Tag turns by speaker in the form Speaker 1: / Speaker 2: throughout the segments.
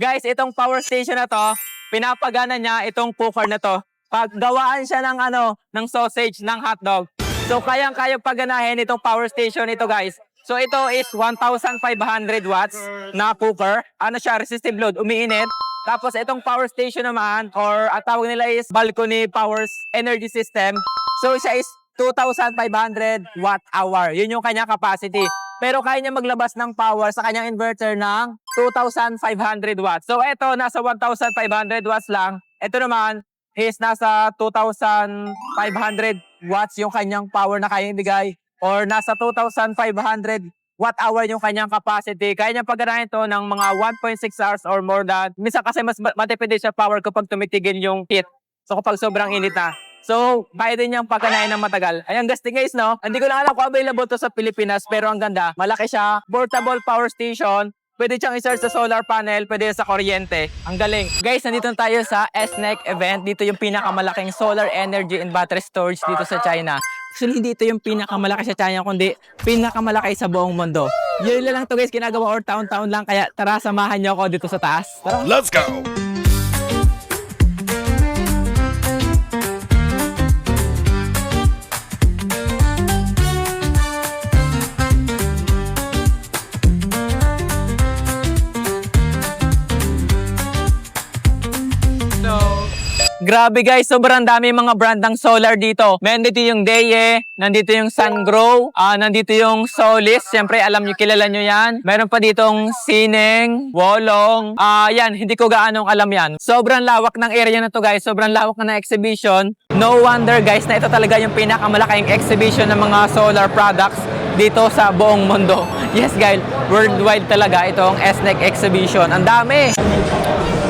Speaker 1: Guys, itong power station na to, pinapagana niya itong cooker na to. Paggawaan siya ng ng sausage, ng hotdog. So kayang-kaya paganahin itong power station ito, guys. So ito is 1,500 watts na cooker. Ano siya, resistive load, umiinit. Tapos itong power station naman, or ang tawag nila is balcony power energy system. So siya is 2,500 watt hour. Yun yung kanyang capacity. Pero kaya niya maglabas ng power sa kanyang inverter ng 2,500 watts. So ito, nasa 1,500 watts lang. Ito naman is nasa 2,500 watts yung kanyang power na kayang ibigay. Or nasa 2,500 watt hour yung kanyang capacity. Kaya niyang pagganahin ito ng mga 1.6 hours or more than. Minsan kasi mas matipid siya power kapag tumitigil yung heat. So kapag sobrang init na. So, kaya din niyang pagganahin ng matagal. Ayan, gasting guys, no? Hindi ko lang alam kung available to sa Pilipinas, pero ang ganda. Malaki siya. Portable power station. Pwede siyang i-search sa solar panel, pwede sa kuryente. Ang galing. Guys, nandito tayo sa SNEC event. Dito yung pinakamalaking solar energy and battery storage dito sa China. Actually, hindi ito yung pinakamalaki sa China, kundi pinakamalaki sa buong mundo. Yun lang to guys, ginagawa or taon-taon lang. Kaya tara, samahan niyo ako dito sa taas. Tara.
Speaker 2: Let's go!
Speaker 1: Grabe guys, sobrang dami mga brand ng solar dito. Nandito yung Deye, nandito yung Sungrow, nandito yung Solis. Siyempre, alam nyo, kilala nyo yan. Meron pa ditong Sineng, Wolong. Yan, hindi ko gaanong alam yan. Sobrang lawak ng area na to guys. Sobrang lawak na exhibition. No wonder guys na ito talaga yung pinakamalaking exhibition ng mga solar products dito sa buong mundo. Yes guys, worldwide talaga itong SNEC exhibition. Ang dami!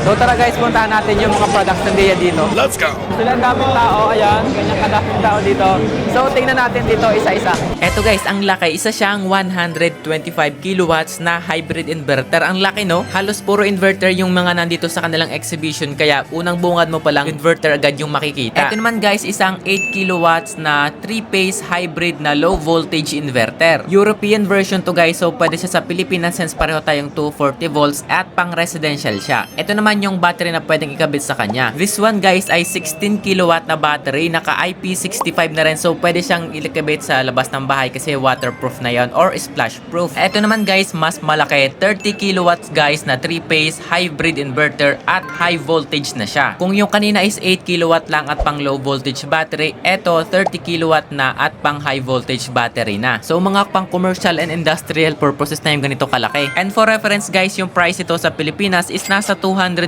Speaker 1: So tara guys, puntahan natin yung mga products ng Deye dito.
Speaker 2: Let's go!
Speaker 1: Sila ang daming tao, ayan, ganyang kadaming tao dito. So tingnan natin dito isa-isa.
Speaker 3: Eto guys, ang laki, isa siyang 125 kilowatts na hybrid inverter. Ang laki no, halos puro inverter yung mga nandito sa kanilang exhibition, kaya unang bungad mo pa lang inverter agad yung makikita. Eto naman guys, isang 8 kilowatts na 3-phase hybrid na low voltage inverter. European version to guys, so pwede siya sa Pilipinas since pareho tayong 240 volts at pang residential siya. Eto naman yung battery na pwedeng ikabit sa kanya. This one guys ay 16 kilowatt na battery, naka IP65 na rin, so pwede siyang ikabit sa labas ng bahay kasi waterproof na yon or splash proof. Ito naman guys, mas malaki, 30 kilowatts guys na 3-phase hybrid inverter at high voltage na siya. Kung yung kanina is 8 kilowatt lang at pang low voltage battery, eto 30 kilowatt na at pang high voltage battery na. So mga pang commercial and industrial purposes na yung ganito kalaki. And for reference guys, yung price ito sa Pilipinas is nasa 250,000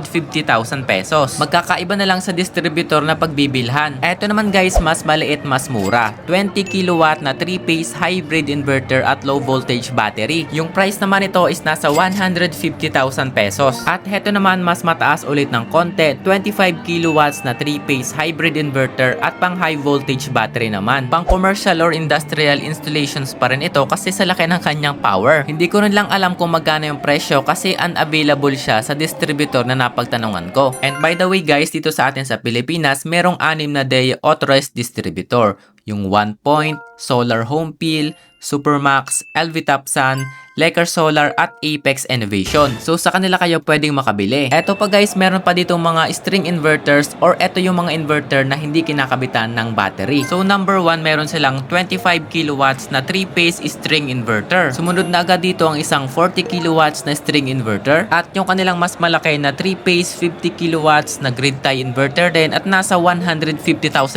Speaker 3: pesos. Magkakaiba na lang sa distributor na pagbibilhan. Eto naman guys, mas maliit, mas mura. 20 kilowatt na 3-phase hybrid inverter at low voltage battery. Yung price naman ito is nasa 150,000 pesos. At heto naman, mas mataas ulit ng konti. 25 kilowatts na 3-phase hybrid inverter at pang high voltage battery naman. Pang commercial or industrial installations pa rin ito kasi sa laki ng kanyang power. Hindi ko rin lang alam kung magkano yung presyo kasi unavailable siya sa distributor na napagtanungan ko. And by the way guys, dito sa atin sa Pilipinas, merong 6 na Deye authorized distributor. Yung 1 Point, Solar Home Peel, Supermax, LV Tapsan, Lecker Solar at Apex Innovation. So sa kanila kayo pwedeng makabili. Eto pa guys, meron pa ditong mga string inverters or eto yung mga inverter na hindi kinakabitan ng battery. So number 1, meron silang 25 kilowatts na 3-phase string inverter. Sumunod na agad dito ang isang 40 kilowatts na string inverter at yung kanilang mas malaki na 3-phase 50 kilowatts na grid tie inverter din at nasa 150,000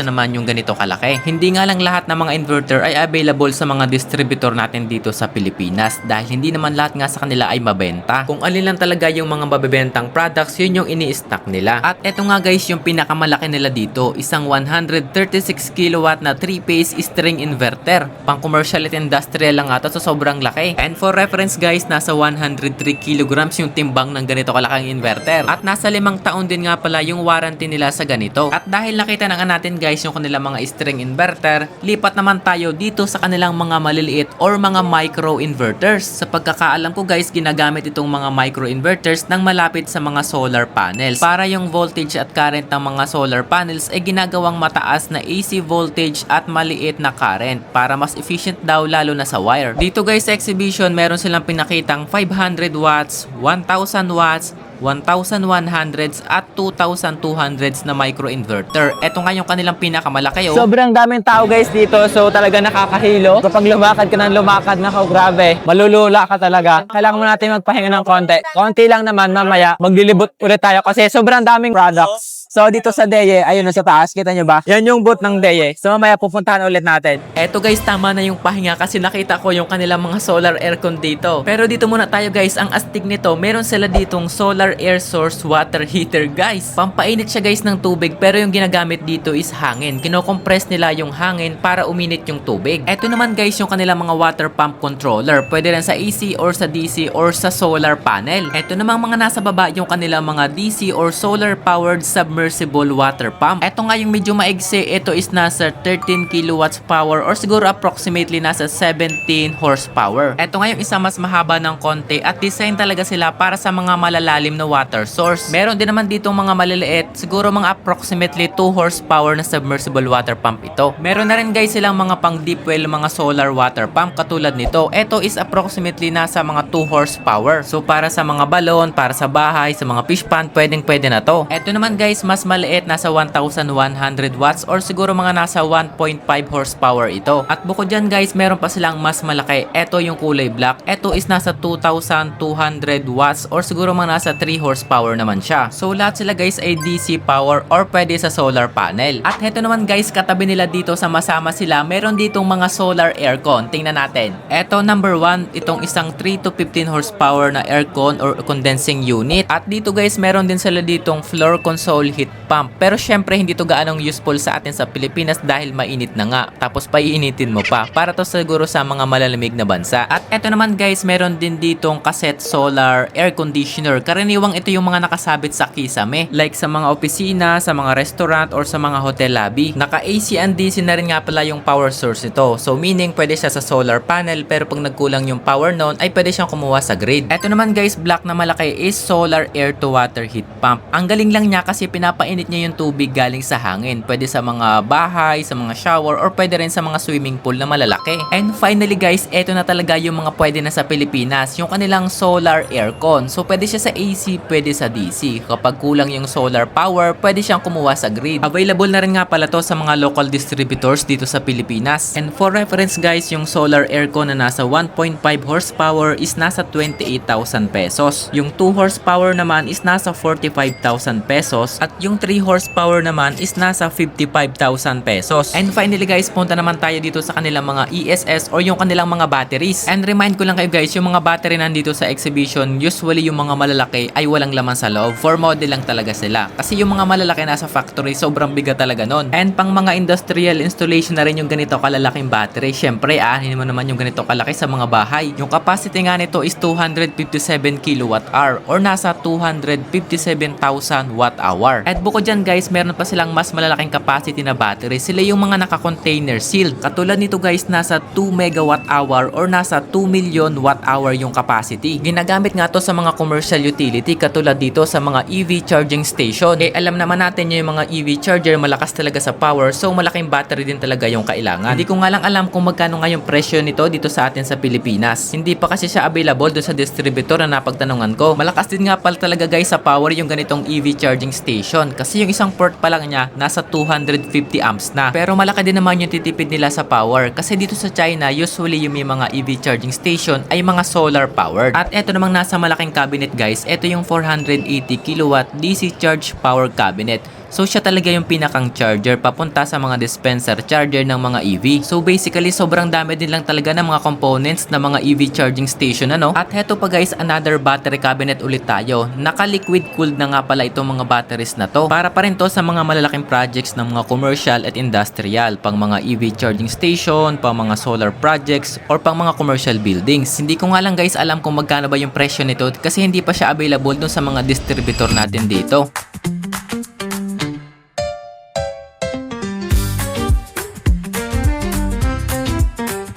Speaker 3: naman yung ganito kalaki. Hindi nga lang lahat ng mga inverter ay available sa mga distributor natin dito sa Pilipinas dahil hindi naman lahat nga sa kanila ay mabenta. Kung alin lang talaga yung mga mabebentang products, yun yung ini-stock nila. At eto nga guys, yung pinakamalaki nila dito, isang 136 kilowatt na 3-phase string inverter. Pang commercial at industrial lang ata, so sobrang laki. And for reference guys, nasa 103 kilograms yung timbang ng ganito kalaking inverter. At nasa 5 taon din nga pala yung warranty nila sa ganito. At dahil nakita na nga natin guys yung kanilang mga string inverter, lipat naman tayo dito sa kanilang mga maliliit or mga micro inverters. Sa pagkakaalam ko guys, ginagamit itong mga microinverters ng malapit sa mga solar panels para yung voltage at current ng mga solar panels ay ginagawang mataas na AC voltage at maliit na current para mas efficient daw lalo na sa wire. Dito guys sa exhibition, meron silang pinakitang 500 watts, 1000 watts, 1100s at 2200s na microinverter. Ito nga yung kanilang pinakamalaki.
Speaker 1: Sobrang daming tao guys dito, so talaga nakakahilo. Kapag lumakad ka ng lumakad, nako grabe, malulula ka talaga. Kailangan mo natin magpahinga ng konti. Konti lang naman, mamaya maglilibot ulit tayo kasi sobrang daming products. So dito sa Deye, ayun na sa taas, kita nyo ba? Yan yung booth ng Deye. So mamaya pupuntahan ulit natin.
Speaker 3: Eto guys, tama na yung pahinga kasi nakita ko yung kanilang mga solar aircon dito. Pero dito muna tayo guys, ang astig nito, meron sila ditong solar air source water heater guys. Pampainit siya guys ng tubig pero yung ginagamit dito is hangin. Kinocompress nila yung hangin para uminit yung tubig. Eto naman guys yung kanilang mga water pump controller. Pwede rin sa AC or sa DC or sa solar panel. Eto namang mga nasa baba yung kanilang mga DC or solar powered submersible water pump. Eto nga yung medyo maigsi, ito is nasa 13 kilowatts power or siguro approximately nasa 17 horsepower. Eto nga yung isa mas mahaba ng konti at design talaga sila para sa mga malalalim na water source. Meron din naman dito mga maliliit, siguro mga approximately 2 horsepower na submersible water pump ito. Meron na rin guys silang mga pang deep well mga solar water pump katulad nito. Ito is approximately nasa mga 2 horsepower. So para sa mga balon, para sa bahay, sa mga fish pond, pwede na to. Ito naman guys, mas maliit, nasa 1100 watts or siguro mga nasa 1.5 horsepower ito. At bukod dyan guys, meron pa silang mas malaki. Ito yung kulay black. Ito is nasa 2200 watts or siguro mga nasa 3 horsepower naman siya. So lahat sila guys ay DC power or pwede sa solar panel. At heto naman guys, katabi nila dito sa masama sila, meron ditong mga solar aircon. Tingnan natin. Ito number 1, itong isang 3 to 15 horsepower na aircon or condensing unit. At dito guys, meron din sila ditong floor console heat pump. Pero syempre hindi to gaanong useful sa atin sa Pilipinas dahil mainit na nga. Tapos paiinitin mo pa. Para to siguro sa mga malalamig na bansa. At eto naman guys, meron din ditong cassette solar air conditioner. Karaniwang ito yung mga nakasabit sa kisame. Like sa mga opisina, sa mga restaurant, or sa mga hotel lobby. Naka AC and DC na rin nga pala yung power source nito. So meaning pwede siya sa solar panel pero pag nagkulang yung power noon ay pwede siyang kumuha sa grid. Eto naman guys, black na malaki is solar air to water heat pump. Ang galing lang niya kasi pinapainit niya yung tubig galing sa hangin. Pwede sa mga bahay, sa mga shower, or pwede rin sa mga swimming pool na malalaki. And finally guys, eto na talaga yung mga pwede na sa Pilipinas. Yung kanilang solar aircon. So pwede siya sa AC, pwede sa DC. Kapag kulang yung solar power, pwede siyang kumuha sa grid. Available na rin nga pala to sa mga local distributors dito sa Pilipinas. And for reference guys, yung solar aircon na nasa 1.5 horsepower is nasa 28,000 pesos. Yung 2 horsepower naman is nasa 45,000 pesos. At yung 3 horsepower naman is nasa 55,000 pesos. And finally guys, punta naman tayo dito sa kanilang mga ESS or yung kanilang mga batteries. And remind ko lang kayo guys, yung mga battery nandito sa exhibition, usually yung mga malalaki ay walang laman sa loob. For model lang talaga sila. Kasi yung mga malalaki nasa factory, sobrang bigat talaga nun. And pang mga industrial installation na rin yung ganito kalalaking battery. Syempre, aanin mo naman yung ganito kalaki sa mga bahay. Yung capacity nga nito is 257 kWh or nasa 257,000 watt-hour. At bukod dyan guys, meron pa silang mas malalaking capacity na battery. Sila yung mga naka-container sealed. Katulad nito guys, nasa 2 megawatt-hour or nasa 2 million watt-hour yung capacity. Ginagamit nga to sa mga commercial utility katulad dito sa mga EV charging station. Eh alam naman natin yung mga EV charger malakas talaga sa power, so malaking battery din talaga yung kailangan. Hindi ko nga lang alam kung magkano nga yung presyo nito dito sa atin sa Pilipinas. Hindi pa kasi siya available doon sa distributor na napagtanungan ko. Malakas din nga pala talaga guys sa power yung ganitong EV charging station kasi yung isang port pa lang niya nasa 250 amps na. Pero malaki din naman yung titipid nila sa power kasi dito sa China usually yung may mga EV charging station ay mga solar powered. At eto namang nasa malaking cabinet guys, eto yung 480 kilowatt DC charge power cabinet. So siya talaga yung pinakang charger papunta sa mga dispenser charger ng mga EV. So basically sobrang dami din lang talaga ng mga components ng mga EV charging station ano. At heto pa guys, another battery cabinet ulit tayo. Naka liquid cooled na nga pala itong mga batteries na to. Para pa rin to sa mga malalaking projects ng mga commercial at industrial, pang mga EV charging station, pang mga solar projects, or pang mga commercial buildings. Hindi ko nga lang guys alam kung magkano ba yung presyo nito kasi hindi pa siya available dun sa mga distributor natin dito.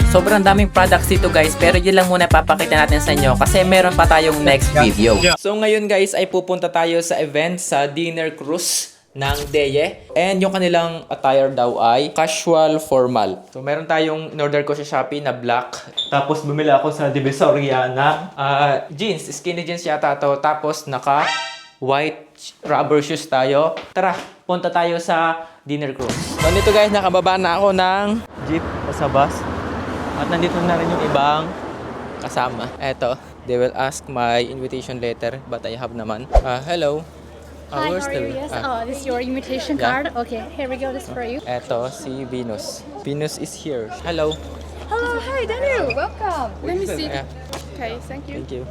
Speaker 3: Sobrang daming products dito guys, pero yun lang muna papakita natin sa inyo kasi meron pa tayong next video. So ngayon guys ay pupunta tayo sa event sa dinner cruise ng Deye. And yung kanilang attire daw ay casual formal. So meron tayong in-order ko sa Shopee na black. Tapos bumili ako sa Divisoria na jeans, skinny jeans yata to. Tapos naka white rubber shoes tayo. Tara, punta tayo sa dinner cruise. So nito guys, nakababa na ako ng jeep o sa bus. At nandito na rin yung ibang kasama. Eto, they will ask my invitation letter but I have naman. Hello.
Speaker 2: Hi, how
Speaker 3: where's
Speaker 2: are
Speaker 3: the-
Speaker 2: you? Yes. This is your invitation
Speaker 3: Yeah.
Speaker 2: card. Okay, here we go. This is for you.
Speaker 3: Eto, si Venus. Venus is here. Hello.
Speaker 2: Hello, hi, Daniel. Welcome. Let me see.
Speaker 3: Yeah,
Speaker 2: Okay, thank you.
Speaker 3: thank you.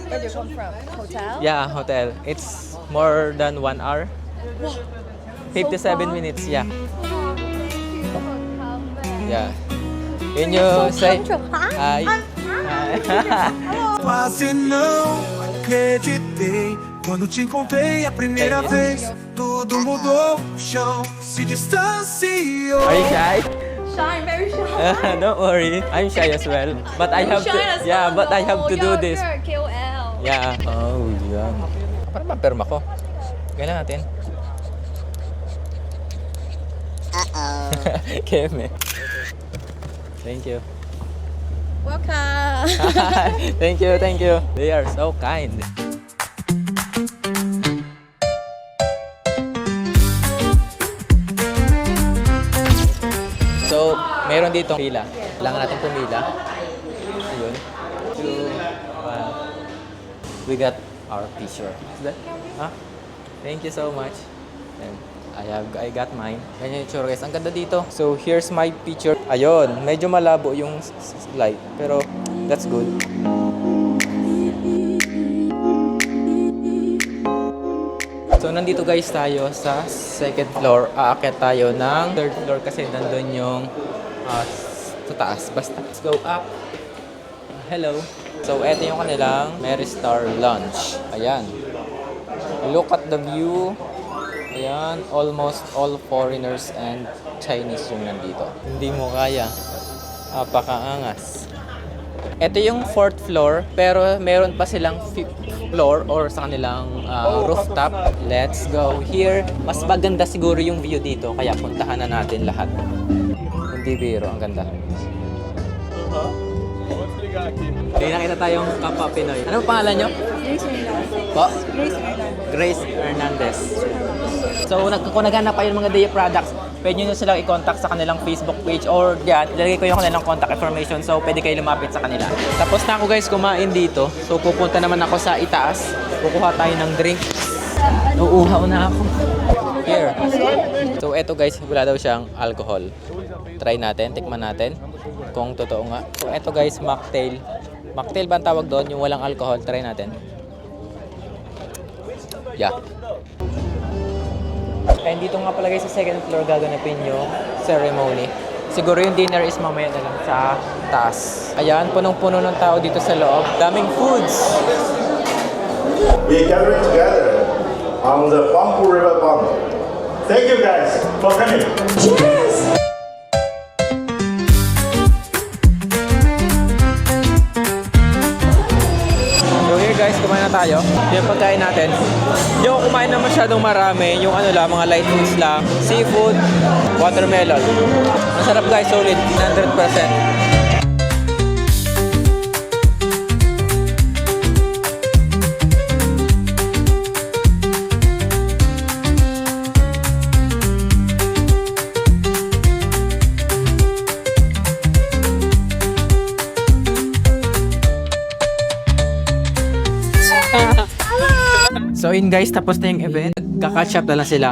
Speaker 2: Where do you come from? Hotel?
Speaker 3: Yeah, hotel. It's more than 1 hour. 57 minutes, yeah. Yeah. Can you say hi? Hi.
Speaker 4: Quase não acreditei quando te encontrei a primeira vez. Tudo mudou, o chão se distanciou.
Speaker 3: Are you shy?
Speaker 2: Shy, very shy.
Speaker 3: Don't worry. I'm shy as well. But I have to, yeah, but I have to do this.
Speaker 2: KOL.
Speaker 3: Yeah. Oh, yan. Parang mapirma ko. Kailan natin? Uh-oh. Keme. Thank you.
Speaker 2: Welcome.
Speaker 3: Thank you, thank you. They are so kind. So, meron dito pila. Kailangan natin pumila. Ayun. 2, 1. We got our picture. Is that? Huh? Thank you so much. And I got mine. Ganyan yung tsura guys. Ang ganda dito. So, here's my picture. Ayun. Medyo malabo yung light. Pero, that's good. So, nandito guys tayo sa second floor. Aakyat tayo ng third floor kasi nandun yung sa taas. Basta, let's go up. Hello. So, eto yung kanilang Mary Star Lounge. Ayan. Look at the view. Ayan. Almost all foreigners and Chinese yung nandito. Hindi mo kaya. Napakaangas. Ito yung fourth floor, pero meron pa silang fifth floor or sa kanilang rooftop. Let's go here. Mas maganda siguro yung view dito, kaya puntahan na natin lahat. Hindi biro, ang ganda. May nakita tayong kapwa Pinoy. Anong pangalan nyo? Po? Grace Hernandez. So, kung naghanap kayo ng mga Deye products, pwede nyo silang i-contact sa kanilang Facebook page or yan, ilalagay ko yung kanilang contact information so pwede kayo lumapit sa kanila. Tapos na ako guys kumain dito. So, pupunta naman ako sa itaas. Kukuha tayo ng drink. Uuhaw na ako. Here. So, eto guys, wala daw siyang alcohol. Try natin, tikman natin kung totoo nga. So, eto guys, mocktail. Mocktail ba ang tawag doon? Yung walang alcohol. Try natin. Yeah. And dito nga pala guys sa second floor gaganapin yung ceremony. Siguro yung dinner is mamaya na lang sa taas. Ayan, punong-puno ng tao dito sa loob. Daming foods.
Speaker 5: We gathering together on the Huangpu River Pond. Thank you guys for coming.
Speaker 3: So here guys, kumain na tayo. Yung pagkain natin. Yung kumain na masyadong marami, yung ano lang, mga light foods lang, seafood, watermelon. Ang sarap guys, solid, 100%. So yun guys, tapos na yung event. Kaka-catch up na lang sila.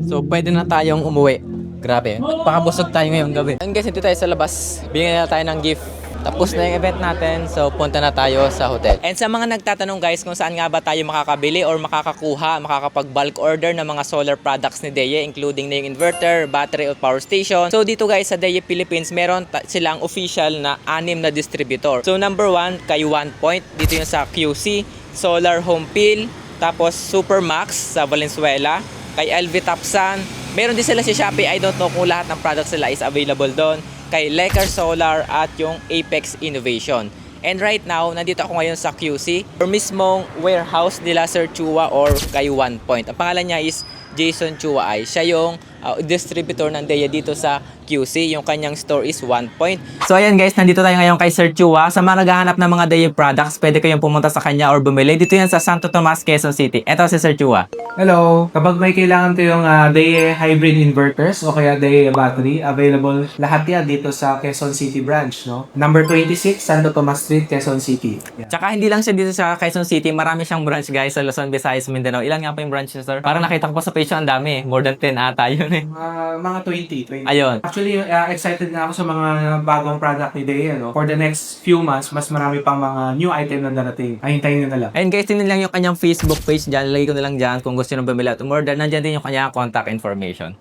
Speaker 3: So pwede na tayong umuwi. Grabe, pakabusog tayo ngayong gabi. And guys, dito tayo sa labas. Bigyan na tayo ng gift. Tapos na yung event natin, so punta na tayo sa hotel. And sa mga nagtatanong guys kung saan nga ba tayo makakabili or makakakuha, makakapag-bulk order ng mga solar products ni Deye, including na yung inverter, battery or power station. So dito guys sa Deye Philippines, meron silang official na 6 na distributor. So number 1 kay One Point, dito yung sa QC, Solar Home Pill, tapos Supermax sa Valenzuela, kay LV Tapsan. Meron din sila si Shopee, I don't know kung lahat ng products nila is available doon. Kay Lecker Solar at yung Apex Innovation. And right now, nandito ako ngayon sa QC or mismong warehouse nila Sir Chua or kay One Point. Ang pangalan niya is Jason Chua ay. Siya yung distributor ng DEA dito sa QC. Yung kanyang store is One Point. So ayan guys, nandito tayo ngayon kay Sir Chua. Sa mga naghahanap ng mga DEA products, pwede kayong pumunta sa kanya or bumili. Dito yan sa Santo Tomas, Quezon City. Ito si Sir Chua.
Speaker 6: Hello! Kapag may kailangan kayong DEA hybrid inverters o kaya DEA battery, available lahat yan dito sa Quezon City branch, no? Number 26, Santo Tomas Street, Quezon City. Yeah.
Speaker 3: Tsaka hindi lang siya dito sa Quezon City, marami siyang branch guys sa Luzon, Visayas, Mindanao. Ilan nga pa yung branch niya, sir? Parang nakita ko pa sa page ang dami. More than 10 ata yun eh.
Speaker 6: Mga 20.
Speaker 3: Ayun.
Speaker 6: Actually, excited na ako sa mga bagong product ni DEA, no? For the next few months, mas marami pang mga new item na darating. Ay, hintayin nyo na lang.
Speaker 3: And guys, tingnan lang yung kanyang Facebook page dyan. Lagay ko na lang dyan kung gusto nyo bumili at umorder. Nandyan din yung kanyang contact information.